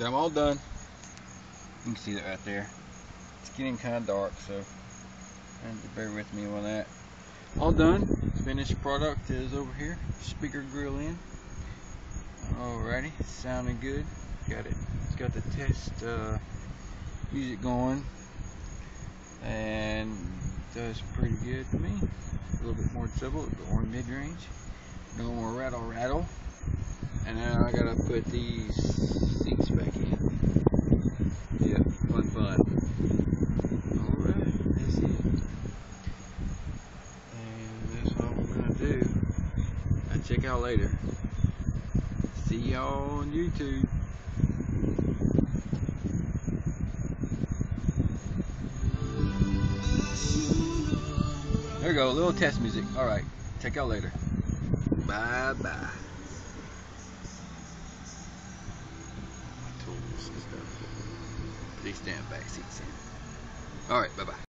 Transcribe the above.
I'm all done. You can see that right there. It's getting kind of dark, so have to bear with me on that. All done. Finished product is over here. Speaker grill in. Alrighty, sounding good. Got it. It's got the test music going, and does pretty good to me. A little bit more treble, a little bit more mid-range. No more rattle. And now I gotta put these seats back in. Yeah, fun. Alright, that's it. And that's all I'm gonna do. I'll check out later. See y'all on YouTube. There we go, a little test music. Alright, check out later. Bye. Tools and stuff. These stand back seats in. Alright, bye.